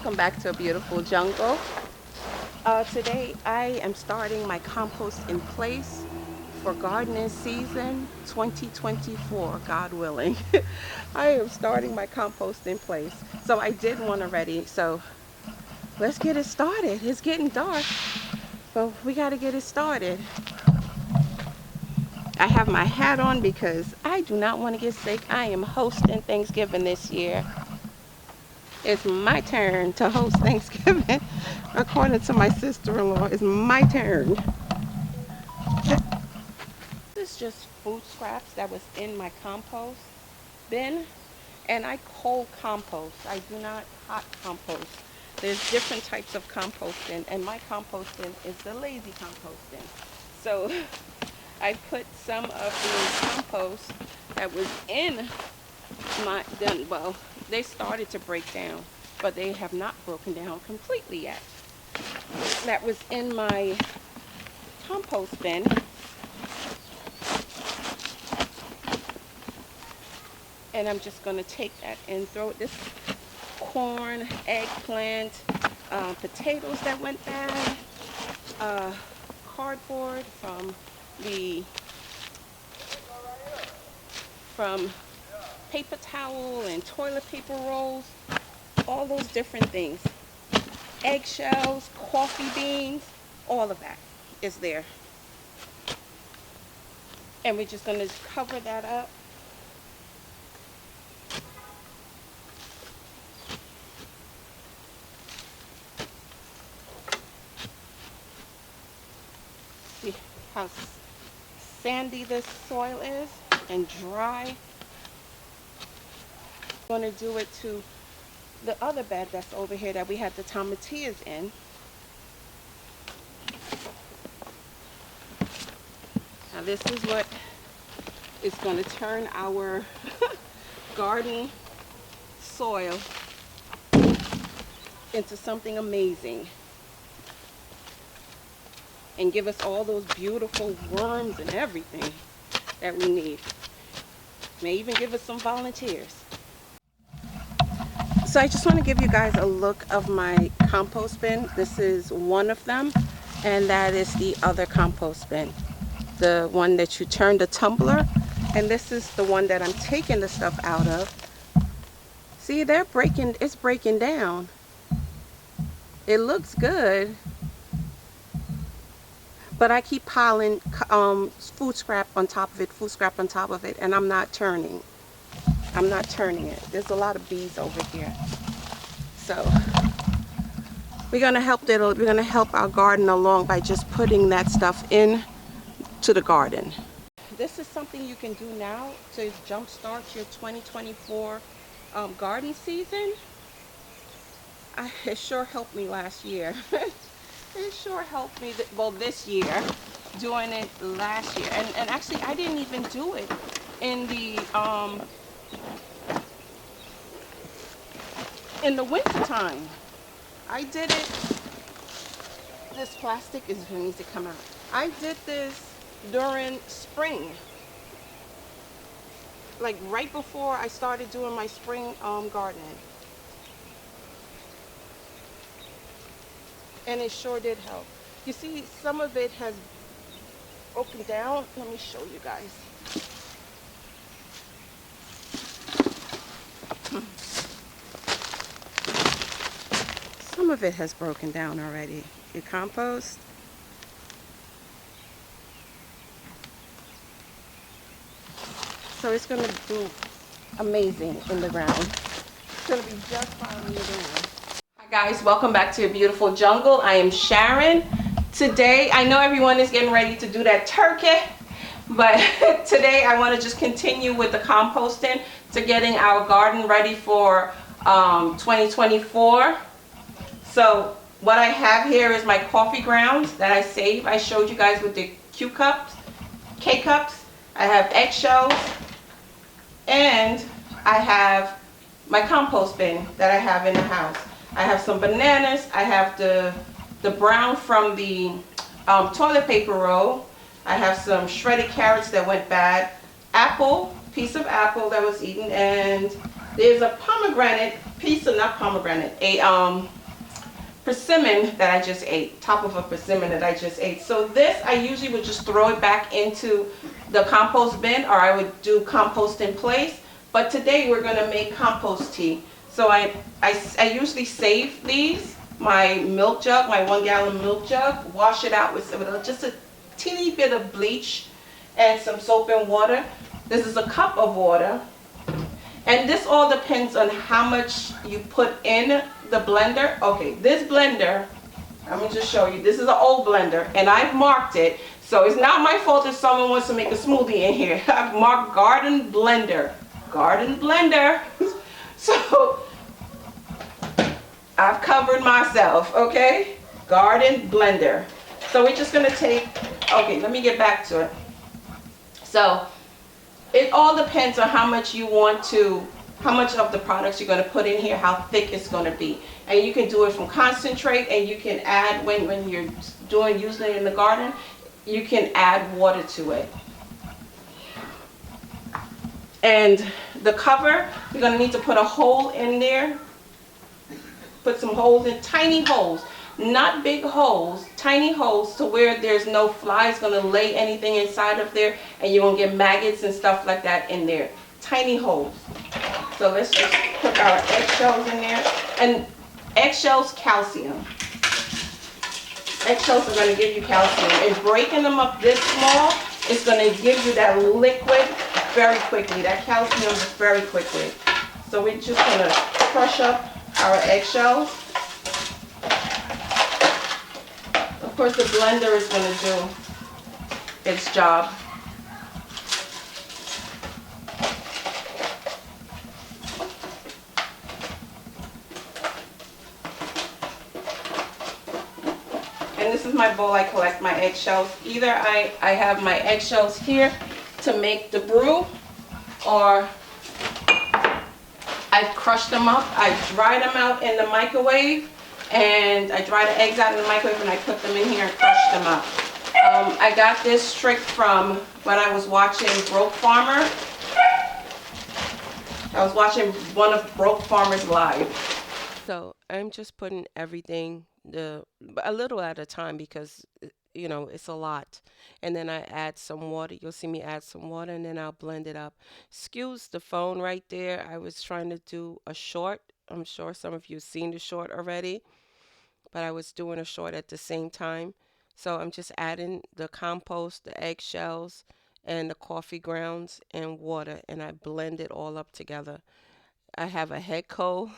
welcome back to A Beautiful Jungle. Today I am starting my compost in place for gardening season 2024, God willing. I am starting my compost in place. So I did one already, so let's get it started. It's getting dark, but we got to get it started. I have my hat on because I do not want to get sick. I am hosting Thanksgiving this year. It's my turn to host Thanksgiving. According to my sister-in-law, it's my turn. This is just food scraps that was in my compost bin. And I cold compost. I do not hot compost. There's different types of composting, and my composting is the lazy composting. So I put some of the compost that was in my, well, they started to break down, but they have not broken down completely yet. That was in my compost bin. And I'm just going to take that and throw it. This corn, eggplant, potatoes that went bad, cardboard from paper towel and toilet paper rolls, all those different things. Eggshells, coffee beans, all of that is there. And we're just going to cover that up. See how sandy this soil is and dry. I'm going to do it to the other bed that's over here that we had the tomatillas in. Now this is what is going to turn our garden soil into something amazing and give us all those beautiful worms and everything that we need. May even give us some volunteers. So I just want to give you guys a look of my compost bin. This is one of them, and that is the other compost bin, the one that you turn the tumbler, and this is the one that I'm taking the stuff out of. See, it's breaking down. It looks good, but I keep piling food scrap on top of it, and I'm not turning it. There's a lot of bees over here. So we're gonna help our garden along by just putting that stuff in to the garden. This is something you can do now to jumpstart your 2024 garden season. It sure helped me last year. It sure helped me, this year, doing it last year. And actually, I didn't even do it in the winter time. I did it, this plastic needs to come out. I did this during spring. Like right before I started doing my spring gardening. And it sure did help. You see, some of it has broken down. Let me show you guys. Some of it has broken down already. Your compost. So it's going to do amazing in the ground. It's going to be just fine in the ground. Hi guys, welcome back to A Beautiful Jungle. I am Sharon. Today, I know everyone is getting ready to do that turkey, but today I want to just continue with the composting to getting our garden ready for 2024. So what I have here is my coffee grounds that I save. I showed you guys with the K-cups. I have eggshells, and I have my compost bin that I have in the house. I have some bananas. I have the brown from the toilet paper roll. I have some shredded carrots that went bad. Piece of apple that was eaten, and there's a pomegranate piece of, not pomegranate, a persimmon that I just ate, top of a persimmon that I just ate. So this, I usually would just throw it back into the compost bin, or I would do compost in place. But today we're gonna make compost tea. So I usually save these, my milk jug, my 1 gallon milk jug, wash it out with just a teeny bit of bleach and some soap and water. This is a cup of water. And this all depends on how much you put in the blender. Okay, this blender, I'm gonna just show you. This is an old blender, and I've marked it. So it's not my fault if someone wants to make a smoothie in here. I've marked garden blender. Garden blender. So I've covered myself, okay? Garden blender. So we're just gonna take, okay, let me get back to it. So it all depends on how much you want to, how much of the products you're going to put in here, how thick it's going to be. And you can do it from concentrate, and you can add, when you're using it in the garden, you can add water to it. And the cover, you're going to need to put a hole in there. Put some holes in, tiny holes. Not big holes, tiny holes, to where there's no flies going to lay anything inside of there, and you won't get maggots and stuff like that in there. Tiny holes. So let's just put our eggshells in there. And eggshells, calcium. Eggshells are going to give you calcium. And breaking them up this small is going to give you that liquid very quickly. That calcium is very quickly. So we're just going to crush up our eggshells. Of course, the blender is going to do its job. And this is my bowl I collect my eggshells. Either I have my eggshells here to make the brew, or I've crushed them up. I dried them out in the microwave. And I dry the eggs out in the microwave, and I put them in here and crush them up. I got this trick from when I was watching Broke Farmer. I was watching one of Broke Farmer's live. So I'm just putting everything a little at a time, because you know it's a lot. And then I add some water. You'll see me add some water, and then I'll blend it up. Excuse the phone right there. I was trying to do a short. I'm sure some of you have seen the short already, but I was doing a short at the same time. So I'm just adding the compost, the eggshells, and the coffee grounds and water, and I blend it all up together. I have a head cold.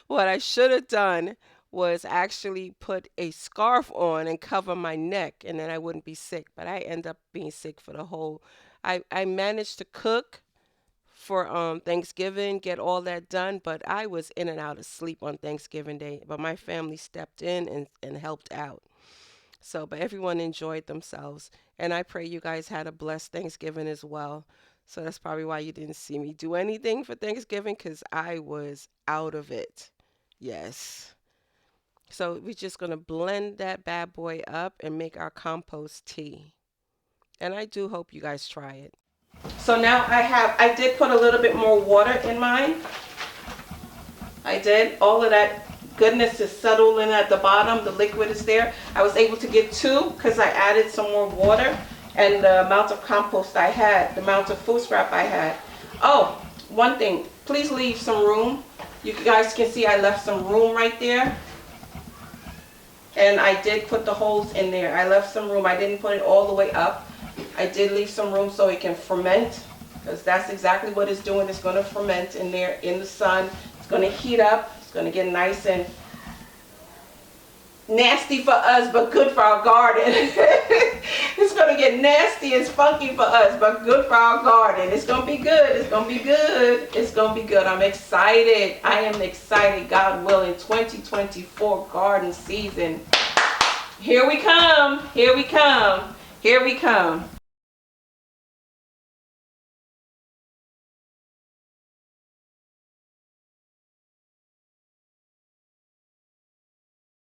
What I should have done was actually put a scarf on and cover my neck, and then I wouldn't be sick, but I end up being sick for the whole. I managed to cook for Thanksgiving, get all that done, but I was in and out of sleep on Thanksgiving Day. But my family stepped in and helped out. So, but everyone enjoyed themselves. And I pray you guys had a blessed Thanksgiving as well. So that's probably why you didn't see me do anything for Thanksgiving, because I was out of it. Yes. So we're just going to blend that bad boy up and make our compost tea. And I do hope you guys try it. So now I did put a little bit more water in mine. I did. All of that goodness is settling at the bottom. The liquid is there. I was able to get 2 because I added some more water, and the amount of compost I had, the amount of food scrap I had. Oh, one thing, please leave some room. You guys can see I left some room right there. And I did put the holes in there. I left some room. I didn't put it all the way up. I did leave some room so it can ferment, because that's exactly what it's doing. It's going to ferment in there in the sun. It's going to heat up. It's going to get nice and nasty for us, but good for our garden. It's going to get nasty and funky for us, but good for our garden. It's going to be good. It's going to be good. It's going to be good. I'm excited. I am excited. God willing, 2024 garden season. Here we come. Here we come. Here we come.